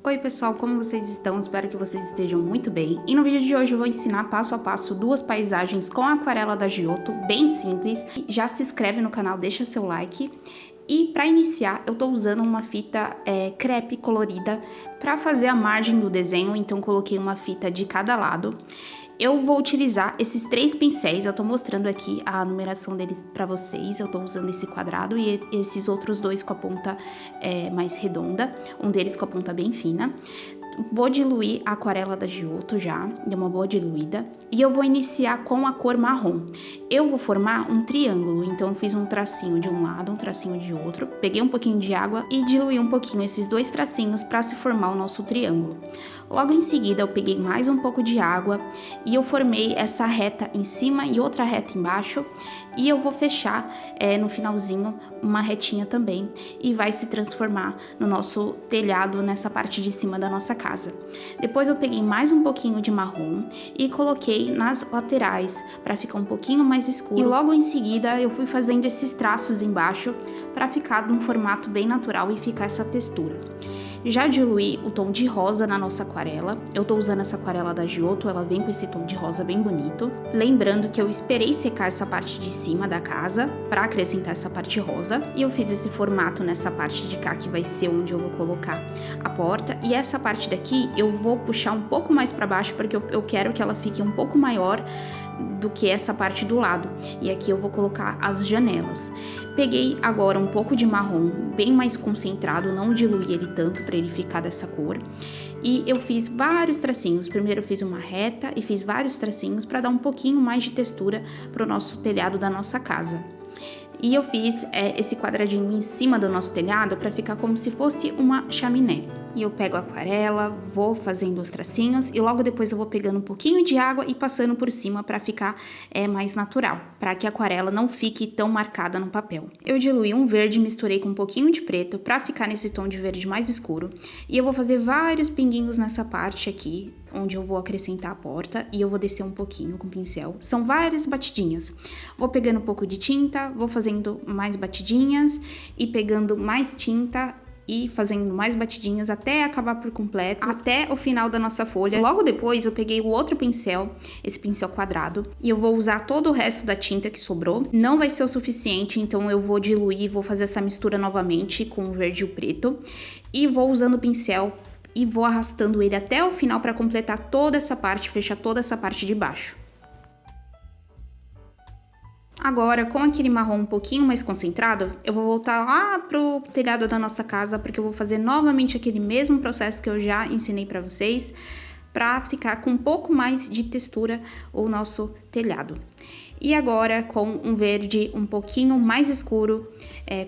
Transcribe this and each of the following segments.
Oi pessoal, como vocês estão? Espero que vocês estejam muito bem. E no vídeo de hoje eu vou ensinar passo a passo duas paisagens com a aquarela da Giotto, bem simples. Já se inscreve no canal, deixa seu like. E para iniciar eu tô usando uma fita crepe colorida para fazer a margem do desenho, então coloquei uma fita de cada lado. Eu vou utilizar esses 3 pincéis, eu tô mostrando aqui a numeração deles pra vocês. Eu tô usando esse quadrado e esses outros 2 com a ponta mais redonda, um deles com a ponta bem fina. Vou diluir a aquarela da Giotto já, deu uma boa diluída. E eu vou iniciar com a cor marrom. Eu vou formar um triângulo, então eu fiz um tracinho de um lado, um tracinho de outro. Peguei um pouquinho de água e diluí um pouquinho esses 2 tracinhos para se formar o nosso triângulo. Logo em seguida eu peguei mais um pouco de água e eu formei essa reta em cima e outra reta embaixo. E eu vou fechar no finalzinho uma retinha também e vai se transformar no nosso telhado nessa parte de cima da nossa casa. Depois eu peguei mais um pouquinho de marrom e coloquei nas laterais para ficar um pouquinho mais escuro. E logo em seguida eu fui fazendo esses traços embaixo para ficar num formato bem natural e ficar essa textura. Já diluí o tom de rosa na nossa aquarela. Eu tô usando essa aquarela da Giotto, ela vem com esse tom de rosa bem bonito. Lembrando que eu esperei secar essa parte de cima da casa para acrescentar essa parte rosa. E eu fiz esse formato nessa parte de cá, que vai ser onde eu vou colocar a porta. E essa parte daqui eu vou puxar um pouco mais para baixo, porque eu quero que ela fique um pouco maior do que essa parte do lado. E aqui eu vou colocar as janelas. Peguei agora um pouco de marrom, bem mais concentrado, não diluí ele tanto para ele ficar dessa cor. E eu fiz vários tracinhos. Primeiro eu fiz uma reta e fiz vários tracinhos para dar um pouquinho mais de textura para o nosso telhado da nossa casa. E eu fiz esse quadradinho em cima do nosso telhado para ficar como se fosse uma chaminé. E eu pego a aquarela, vou fazendo os tracinhos e logo depois eu vou pegando um pouquinho de água e passando por cima para ficar mais natural, para que a aquarela não fique tão marcada no papel. Eu diluí um verde, misturei com um pouquinho de preto para ficar nesse tom de verde mais escuro. E eu vou fazer vários pinguinhos nessa parte aqui, onde eu vou acrescentar a porta, e eu vou descer um pouquinho com o pincel. São várias batidinhas. Vou pegando um pouco de tinta, vou fazendo mais batidinhas e pegando mais tinta e fazendo mais batidinhas até acabar por completo, até o final da nossa folha. Logo depois eu peguei o outro pincel, esse pincel quadrado, e eu vou usar todo o resto da tinta que sobrou. Não vai ser o suficiente, então eu vou diluir, vou fazer essa mistura novamente com o verde e o preto. E vou usando o pincel e vou arrastando ele até o final para completar toda essa parte, fechar toda essa parte de baixo. Agora, com aquele marrom um pouquinho mais concentrado, eu vou voltar lá pro telhado da nossa casa, porque eu vou fazer novamente aquele mesmo processo que eu já ensinei para vocês, para ficar com um pouco mais de textura o nosso telhado. E agora com um verde um pouquinho mais escuro,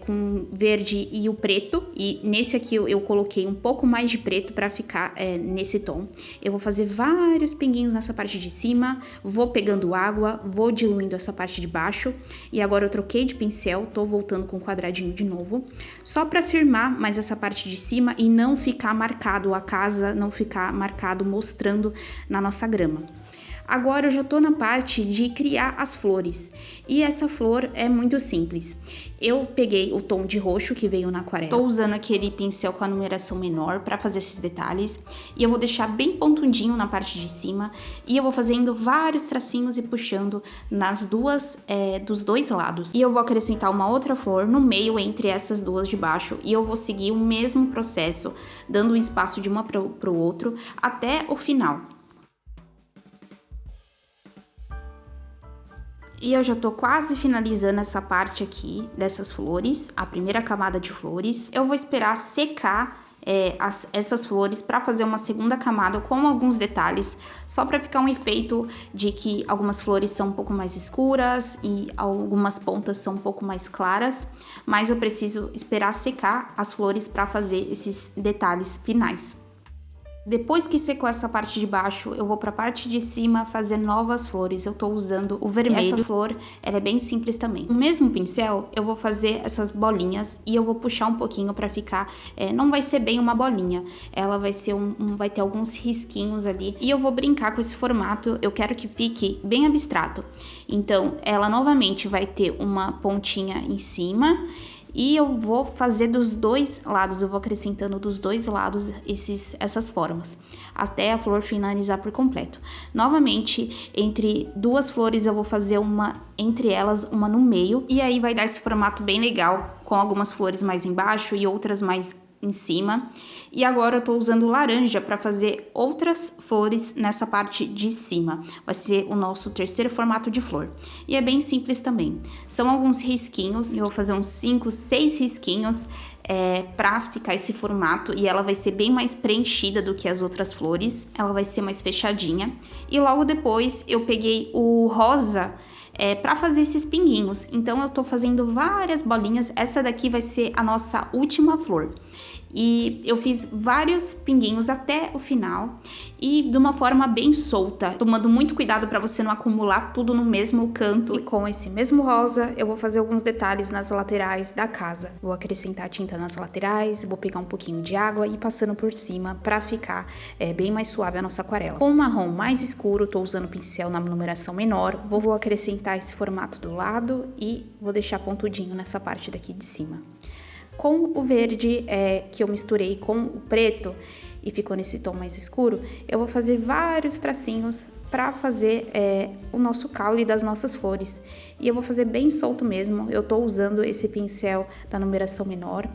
com o verde e o preto, e nesse aqui eu coloquei um pouco mais de preto para ficar nesse tom. Eu vou fazer vários pinguinhos nessa parte de cima, vou pegando água, vou diluindo essa parte de baixo, e agora eu troquei de pincel, tô voltando com o quadradinho de novo, só para firmar mais essa parte de cima e não ficar marcado a casa, não ficar marcado mostrando na nossa grama. Agora eu já tô na parte de criar as flores, e essa flor é muito simples. Eu peguei o tom de roxo que veio na aquarela, tô usando aquele pincel com a numeração menor para fazer esses detalhes, e eu vou deixar bem pontudinho na parte de cima, e eu vou fazendo vários tracinhos e puxando nas dos dois lados. E eu vou acrescentar uma outra flor no meio entre essas duas de baixo, e eu vou seguir o mesmo processo, dando um espaço de uma pro outro até o final. E eu já tô quase finalizando essa parte aqui dessas flores, a primeira camada de flores. Eu vou esperar secar essas flores para fazer uma segunda camada com alguns detalhes, só para ficar um efeito de que algumas flores são um pouco mais escuras e algumas pontas são um pouco mais claras, mas eu preciso esperar secar as flores para fazer esses detalhes finais. Depois que secou essa parte de baixo, eu vou para a parte de cima fazer novas flores. Eu tô usando o vermelho. Essa flor, ela é bem simples também. Com o mesmo pincel, eu vou fazer essas bolinhas e eu vou puxar um pouquinho para ficar... não vai ser bem uma bolinha. Ela vai ser vai ter alguns risquinhos ali. E eu vou brincar com esse formato. Eu quero que fique bem abstrato. Então, ela novamente vai ter uma pontinha em cima E eu vou fazer dos dois lados, eu vou acrescentando dos dois lados essas formas, até a flor finalizar por completo. Novamente, entre duas flores eu vou fazer entre elas, uma no meio. E aí vai dar esse formato bem legal, com algumas flores mais embaixo e outras mais em cima. E agora eu tô usando laranja para fazer outras flores nessa parte de cima. Vai ser o nosso terceiro formato de flor. E é bem simples também. São alguns risquinhos, eu vou fazer uns 5, 6 risquinhos para ficar esse formato. E ela vai ser bem mais preenchida do que as outras flores. Ela vai ser mais fechadinha. E logo depois eu peguei o rosa para fazer esses pinguinhos. Então eu tô fazendo várias bolinhas. Essa daqui vai ser a nossa última flor. E eu fiz vários pinguinhos até o final e de uma forma bem solta, tomando muito cuidado para você não acumular tudo no mesmo canto. E com esse mesmo rosa eu vou fazer alguns detalhes nas laterais da casa. Vou acrescentar tinta nas laterais, vou pegar um pouquinho de água e ir passando por cima para ficar bem mais suave a nossa aquarela. Com o marrom mais escuro, tô usando o pincel na numeração menor, vou acrescentar esse formato do lado e vou deixar pontudinho nessa parte daqui de cima. Com o verde que eu misturei com o preto e ficou nesse tom mais escuro, eu vou fazer vários tracinhos para fazer o nosso caule das nossas flores. E eu vou fazer bem solto mesmo, eu tô usando esse pincel da numeração menor.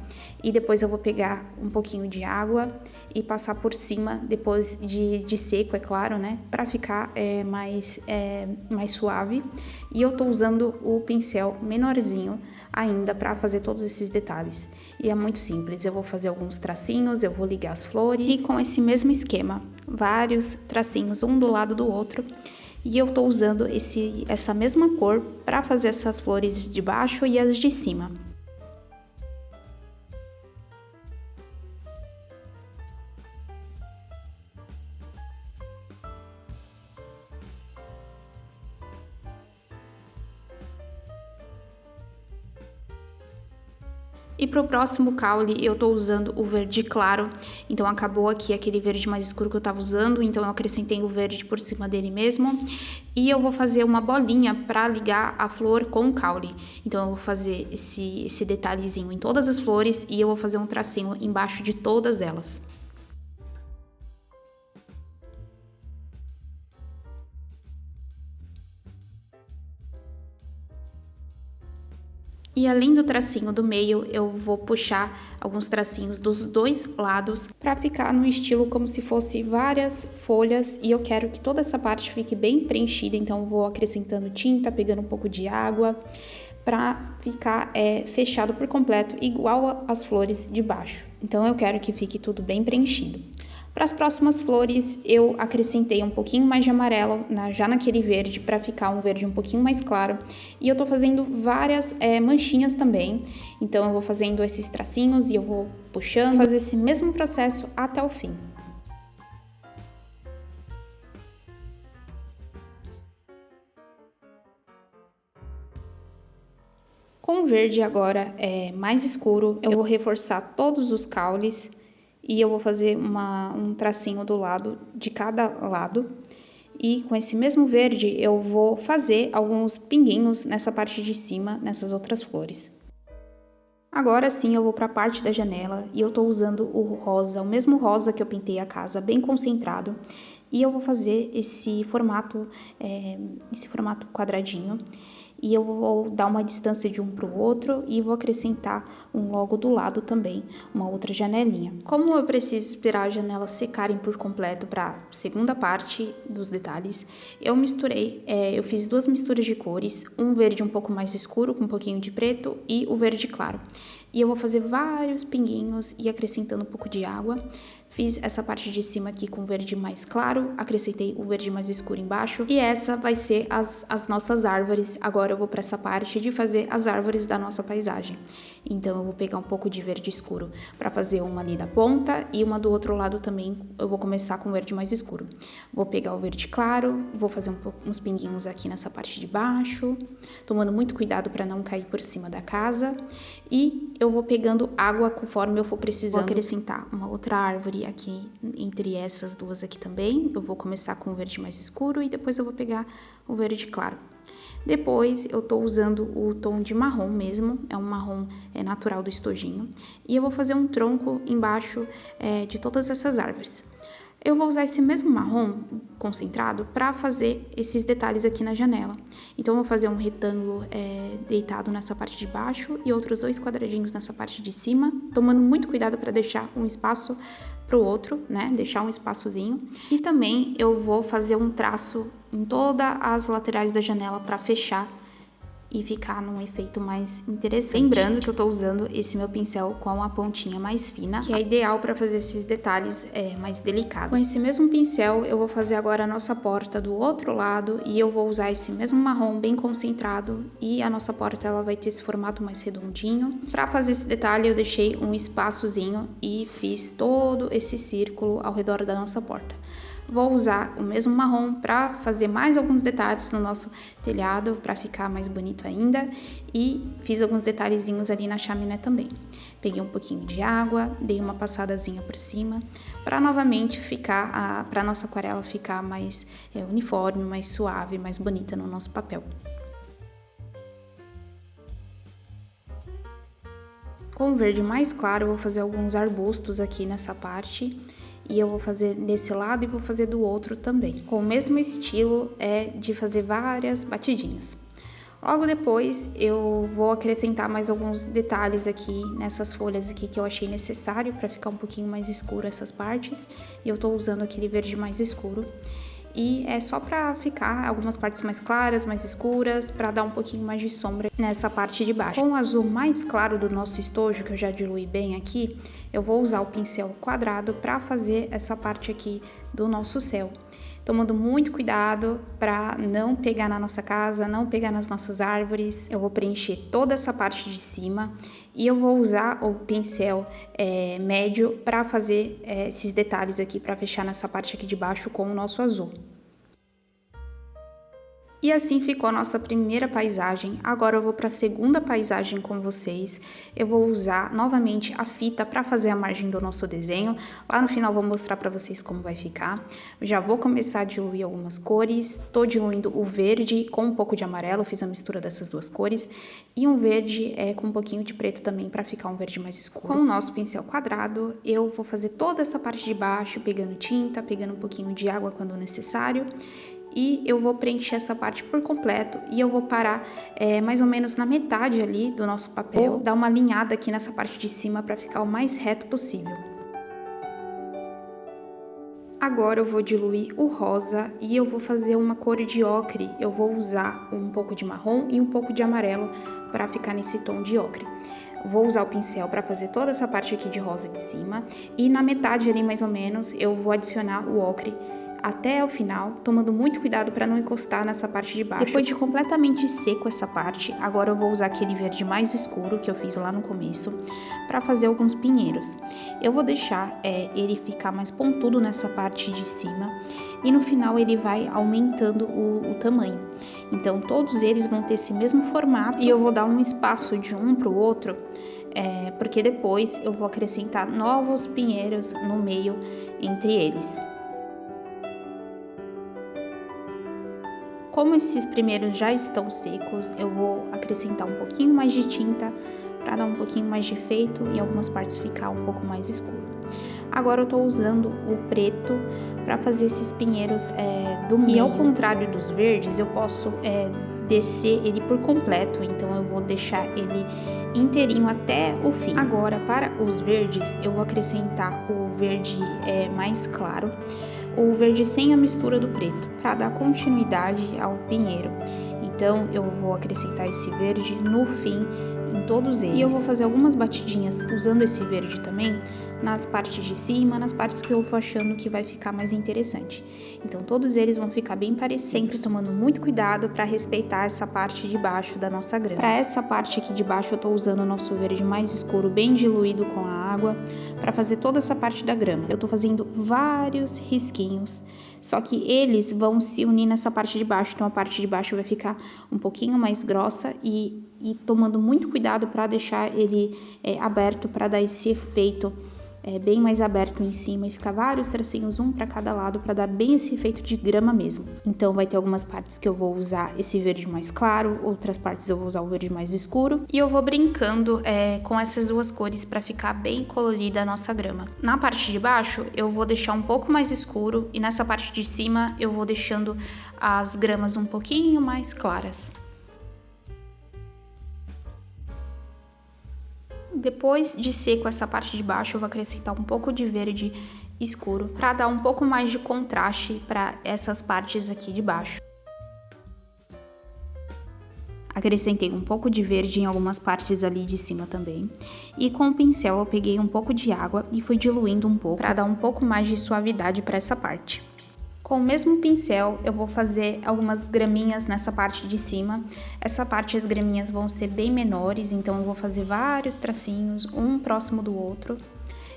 E depois eu vou pegar um pouquinho de água e passar por cima, depois de seco, é claro, né? Pra ficar mais suave. E eu tô usando o pincel menorzinho ainda pra fazer todos esses detalhes. E é muito simples, eu vou fazer alguns tracinhos, eu vou ligar as flores. E com esse mesmo esquema, vários tracinhos, um do lado do outro. E eu tô usando essa mesma cor pra fazer essas flores de baixo e as de cima. E pro próximo caule eu tô usando o verde claro, então acabou aqui aquele verde mais escuro que eu tava usando, então eu acrescentei o verde por cima dele mesmo. E eu vou fazer uma bolinha pra ligar a flor com o caule. Então eu vou fazer esse detalhezinho em todas as flores e eu vou fazer um tracinho embaixo de todas elas. E além do tracinho do meio, eu vou puxar alguns tracinhos dos dois lados para ficar no estilo como se fosse várias folhas. E eu quero que toda essa parte fique bem preenchida, então eu vou acrescentando tinta, pegando um pouco de água para ficar fechado por completo, igual as flores de baixo. Então eu quero que fique tudo bem preenchido. Para as próximas flores, eu acrescentei um pouquinho mais de amarelo já naquele verde, para ficar um verde um pouquinho mais claro. E eu tô fazendo várias manchinhas também. Então, eu vou fazendo esses tracinhos e eu vou puxando, fazer esse mesmo processo até o fim. Com o verde agora mais escuro, eu vou reforçar todos os caules. E eu vou fazer um tracinho do lado, de cada lado. E com esse mesmo verde, eu vou fazer alguns pinguinhos nessa parte de cima, nessas outras flores. Agora sim, eu vou para a parte da janela e eu tô usando o rosa, o mesmo rosa que eu pintei a casa, bem concentrado. E eu vou fazer esse formato quadradinho. E eu vou dar uma distância de um para o outro e vou acrescentar um logo do lado também, uma outra janelinha. Como eu preciso esperar as janelas secarem por completo para a segunda parte dos detalhes, eu fiz duas misturas de cores, um verde um pouco mais escuro com um pouquinho de preto e o verde claro. E eu vou fazer vários pinguinhos e acrescentando um pouco de água. Fiz essa parte de cima aqui com verde mais claro, acrescentei o verde mais escuro embaixo. E essa vai ser as nossas árvores. Agora eu vou para essa parte de fazer as árvores da nossa paisagem. Então eu vou pegar um pouco de verde escuro para fazer uma ali da ponta e uma do outro lado também. Eu vou começar com o verde mais escuro. Vou pegar o verde claro, vou fazer uns pinguinhos aqui nessa parte de baixo, tomando muito cuidado para não cair por cima da casa. E eu vou pegando água conforme eu for precisando. Vou acrescentar uma outra árvore aqui entre essas duas aqui também. Eu vou começar com o verde mais escuro e depois eu vou pegar o verde claro. Depois eu tô usando o tom de marrom mesmo, é um marrom natural do estojinho. E eu vou fazer um tronco embaixo de todas essas árvores. Eu vou usar esse mesmo marrom concentrado para fazer esses detalhes aqui na janela. Então, eu vou fazer um retângulo deitado nessa parte de baixo e outros 2 quadradinhos nessa parte de cima, tomando muito cuidado para deixar um espaço para o outro, né? Deixar um espaçozinho. E também eu vou fazer um traço em todas as laterais da janela para fechar e ficar num efeito mais interessante. Lembrando que eu tô usando esse meu pincel com a pontinha mais fina, que é ideal para fazer esses detalhes mais delicados. Com esse mesmo pincel, eu vou fazer agora a nossa porta do outro lado e eu vou usar esse mesmo marrom bem concentrado e a nossa porta ela vai ter esse formato mais redondinho. Para fazer esse detalhe, eu deixei um espaçozinho e fiz todo esse círculo ao redor da nossa porta. Vou usar o mesmo marrom para fazer mais alguns detalhes no nosso telhado, para ficar mais bonito ainda. E fiz alguns detalhezinhos ali na chaminé também. Peguei um pouquinho de água, dei uma passadazinha por cima, para novamente ficar, para nossa aquarela ficar mais uniforme, mais suave, mais bonita no nosso papel. Com o verde mais claro, eu vou fazer alguns arbustos aqui nessa parte. E eu vou fazer desse lado e vou fazer do outro também. Com o mesmo estilo de fazer várias batidinhas. Logo depois, eu vou acrescentar mais alguns detalhes aqui nessas folhas aqui que eu achei necessário para ficar um pouquinho mais escuro essas partes. E eu tô usando aquele verde mais escuro. E é só para ficar algumas partes mais claras, mais escuras, para dar um pouquinho mais de sombra nessa parte de baixo. Com o azul mais claro do nosso estojo, que eu já diluí bem aqui, eu vou usar o pincel quadrado para fazer essa parte aqui do nosso céu. Tomando muito cuidado para não pegar na nossa casa, não pegar nas nossas árvores. Eu vou preencher toda essa parte de cima e eu vou usar o pincel médio para fazer esses detalhes aqui, para fechar nessa parte aqui de baixo com o nosso azul. E assim ficou a nossa primeira paisagem. Agora eu vou para a segunda paisagem com vocês. Eu vou usar novamente a fita para fazer a margem do nosso desenho. Lá no final eu vou mostrar para vocês como vai ficar. Eu já vou começar a diluir algumas cores. Tô diluindo o verde com um pouco de amarelo, fiz a mistura dessas duas cores. E um verde com um pouquinho de preto também para ficar um verde mais escuro. Com o nosso pincel quadrado, eu vou fazer toda essa parte de baixo, pegando tinta, pegando um pouquinho de água quando necessário. E eu vou preencher essa parte por completo e eu vou parar mais ou menos na metade ali do nosso papel, vou dar uma alinhada aqui nessa parte de cima para ficar o mais reto possível. Agora eu vou diluir o rosa e eu vou fazer uma cor de ocre. Eu vou usar um pouco de marrom e um pouco de amarelo para ficar nesse tom de ocre. Vou usar o pincel para fazer toda essa parte aqui de rosa de cima e na metade ali mais ou menos eu vou adicionar o ocre até o final, tomando muito cuidado para não encostar nessa parte de baixo. Depois de completamente seco essa parte, agora eu vou usar aquele verde mais escuro que eu fiz lá no começo para fazer alguns pinheiros. Eu vou deixar ele ficar mais pontudo nessa parte de cima e no final ele vai aumentando o tamanho. Então todos eles vão ter esse mesmo formato e eu vou dar um espaço de um para o outro, porque depois eu vou acrescentar novos pinheiros no meio entre eles. Como esses primeiros já estão secos, eu vou acrescentar um pouquinho mais de tinta para dar um pouquinho mais de efeito e em algumas partes ficar um pouco mais escuro. Agora eu tô usando o preto para fazer esses pinheiros do meio. E ao contrário dos verdes, eu posso descer ele por completo, então eu vou deixar ele inteirinho até o fim. Agora, para os verdes, eu vou acrescentar o verde mais claro, o verde sem a mistura do preto, para dar continuidade ao pinheiro. Então, eu vou acrescentar esse verde no fim em todos eles. E eu vou fazer algumas batidinhas usando esse verde também nas partes de cima, nas partes que eu for achando que vai ficar mais interessante. Então, todos eles vão ficar bem parecidos, sempre tomando muito cuidado para respeitar essa parte de baixo da nossa grama. Para essa parte aqui de baixo, eu tô usando o nosso verde mais escuro, bem diluído com a água, para fazer toda essa parte da grama. Eu tô fazendo vários risquinhos, só que eles vão se unir nessa parte de baixo, então a parte de baixo vai ficar um pouquinho mais grossa e tomando muito cuidado para deixar ele aberto para dar esse efeito bem mais aberto em cima e ficar vários tracinhos, um para cada lado, para dar bem esse efeito de grama mesmo. Então vai ter algumas partes que eu vou usar esse verde mais claro, outras partes eu vou usar o verde mais escuro. E eu vou brincando com essas duas cores para ficar bem colorida a nossa grama. Na parte de baixo eu vou deixar um pouco mais escuro e nessa parte de cima eu vou deixando as gramas um pouquinho mais claras. Depois de seco essa parte de baixo, eu vou acrescentar um pouco de verde escuro para dar um pouco mais de contraste para essas partes aqui de baixo. Acrescentei um pouco de verde em algumas partes ali de cima também. E com o pincel eu peguei um pouco de água e fui diluindo um pouco para dar um pouco mais de suavidade para essa parte. Com o mesmo pincel, eu vou fazer algumas graminhas nessa parte de cima. Essa parte, as graminhas vão ser bem menores, então eu vou fazer vários tracinhos, um próximo do outro.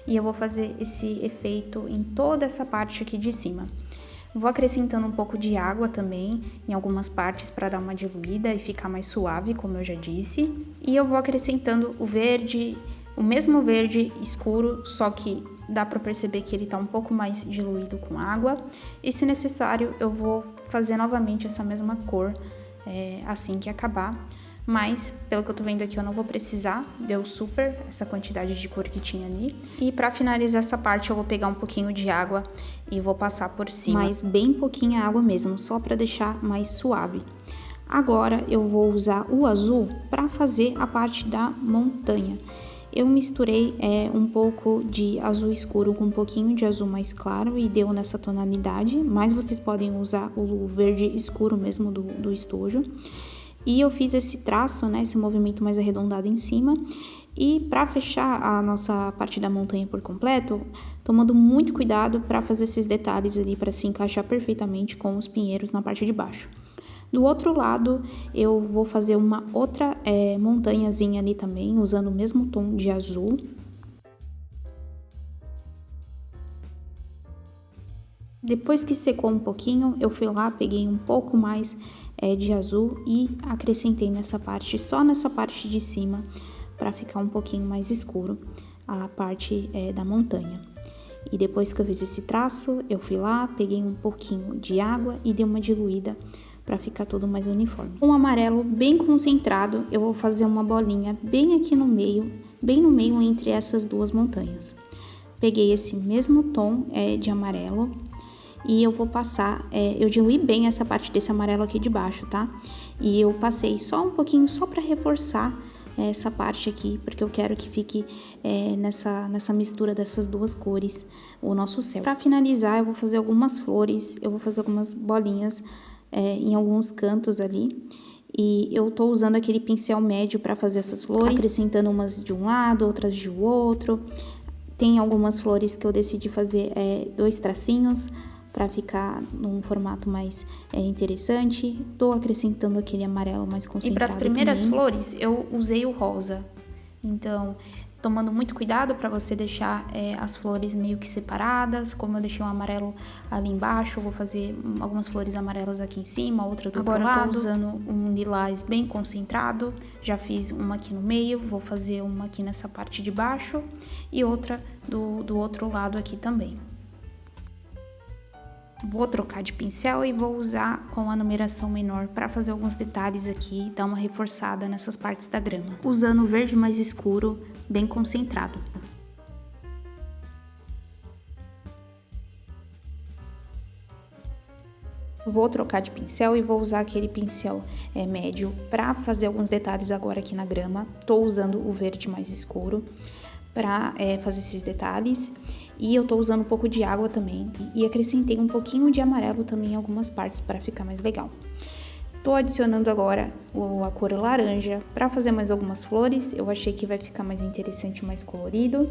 E eu vou fazer esse efeito em toda essa parte aqui de cima. Vou acrescentando um pouco de água também em algumas partes para dar uma diluída e ficar mais suave, como eu já disse. E eu vou acrescentando o verde, o mesmo verde escuro, só que dá para perceber que ele tá um pouco mais diluído com água. E se necessário, eu vou fazer novamente essa mesma cor assim que acabar. Mas, pelo que eu tô vendo aqui, eu não vou precisar. Deu super essa quantidade de cor que tinha ali. E pra finalizar essa parte, eu vou pegar um pouquinho de água e vou passar por cima. Mas bem pouquinha água mesmo, só pra deixar mais suave. Agora, eu vou usar o azul pra fazer a parte da montanha. Eu misturei um pouco de azul escuro com um pouquinho de azul mais claro e deu nessa tonalidade, mas vocês podem usar o verde escuro mesmo do estojo. E eu fiz esse traço, né, esse movimento mais arredondado em cima. E para fechar a nossa parte da montanha por completo, tomando muito cuidado para fazer esses detalhes ali para se encaixar perfeitamente com os pinheiros na parte de baixo. Do outro lado, eu vou fazer uma outra montanhazinha ali também, usando o mesmo tom de azul. Depois que secou um pouquinho, eu fui lá, peguei um pouco mais de azul e acrescentei nessa parte, só nessa parte de cima, para ficar um pouquinho mais escuro a parte da montanha. E depois que eu fiz esse traço, eu fui lá, peguei um pouquinho de água e dei uma diluída para ficar tudo mais uniforme. Um amarelo bem concentrado, eu vou fazer uma bolinha bem aqui no meio, bem no meio entre essas duas montanhas. Peguei esse mesmo tom de amarelo e eu vou passar, eu diluí bem essa parte desse amarelo aqui de baixo, tá? E eu passei só um pouquinho, só para reforçar essa parte aqui, porque eu quero que fique nessa mistura dessas duas cores, o nosso céu. Para finalizar, eu vou fazer algumas flores, eu vou fazer algumas bolinhas em alguns cantos ali. E eu tô usando aquele pincel médio para fazer essas flores, acrescentando umas de um lado, outras de outro. Tem algumas flores que eu decidi fazer 2 tracinhos, para ficar num formato mais interessante. Tô acrescentando aquele amarelo mais concentrado. E para as primeiras flores, eu usei o rosa. Então, tomando muito cuidado para você deixar as flores meio que separadas. Como eu deixei um amarelo ali embaixo, eu vou fazer algumas flores amarelas aqui em cima, outra do outro lado. Agora eu tô usando um lilás bem concentrado. Já fiz uma aqui no meio, vou fazer uma aqui nessa parte de baixo e outra do outro lado aqui também. Vou trocar de pincel e vou usar com a numeração menor para fazer alguns detalhes aqui e dar uma reforçada nessas partes da grama. Usando o verde mais escuro, bem concentrado. Vou trocar de pincel e vou usar aquele pincel médio para fazer alguns detalhes agora aqui na grama. Tô usando o verde mais escuro para fazer esses detalhes. E eu tô usando um pouco de água também e acrescentei um pouquinho de amarelo também em algumas partes para ficar mais legal. Tô adicionando agora a cor laranja para fazer mais algumas flores. Eu achei que vai ficar mais interessante, mais colorido.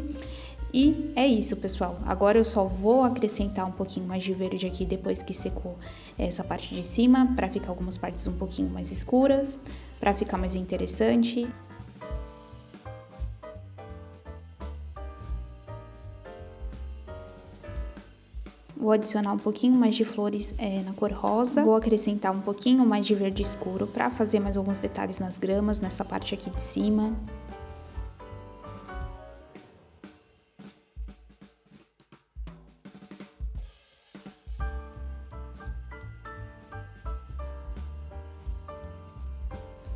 E é isso, pessoal. Agora eu só vou acrescentar um pouquinho mais de verde aqui depois que secou essa parte de cima, para ficar algumas partes um pouquinho mais escuras, para ficar mais interessante. Vou adicionar um pouquinho mais de flores na cor rosa. Vou acrescentar um pouquinho mais de verde escuro para fazer mais alguns detalhes nas gramas, nessa parte aqui de cima.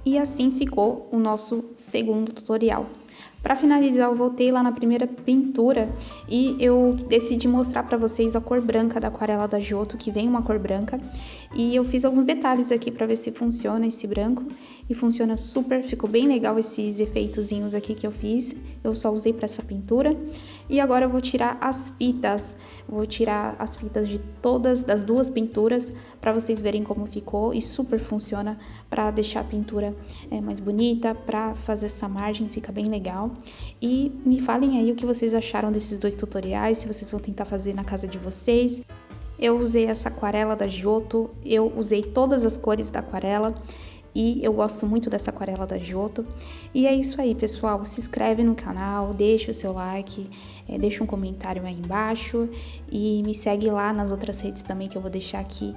E assim ficou o nosso segundo tutorial. Para finalizar, eu voltei lá na primeira pintura e eu decidi mostrar para vocês a cor branca da aquarela da Giotto, que vem uma cor branca. E eu fiz alguns detalhes aqui para ver se funciona esse branco. E funciona super, ficou bem legal esses efeitozinhos aqui que eu fiz. Eu só usei para essa pintura. E agora eu vou tirar as fitas. Vou tirar as fitas de todas, das duas pinturas, para vocês verem como ficou. E super funciona para deixar a pintura mais bonita, para fazer essa margem, fica bem legal. E me falem aí o que vocês acharam desses dois tutoriais, se vocês vão tentar fazer na casa de vocês. Eu usei essa aquarela da Giotto, eu usei todas as cores da aquarela e eu gosto muito dessa aquarela da Giotto. E é isso aí, pessoal, se inscreve no canal, deixa o seu like, deixa um comentário aí embaixo e me segue lá nas outras redes também que eu vou deixar aqui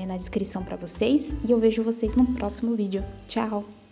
na descrição para vocês. E eu vejo vocês no próximo vídeo. Tchau!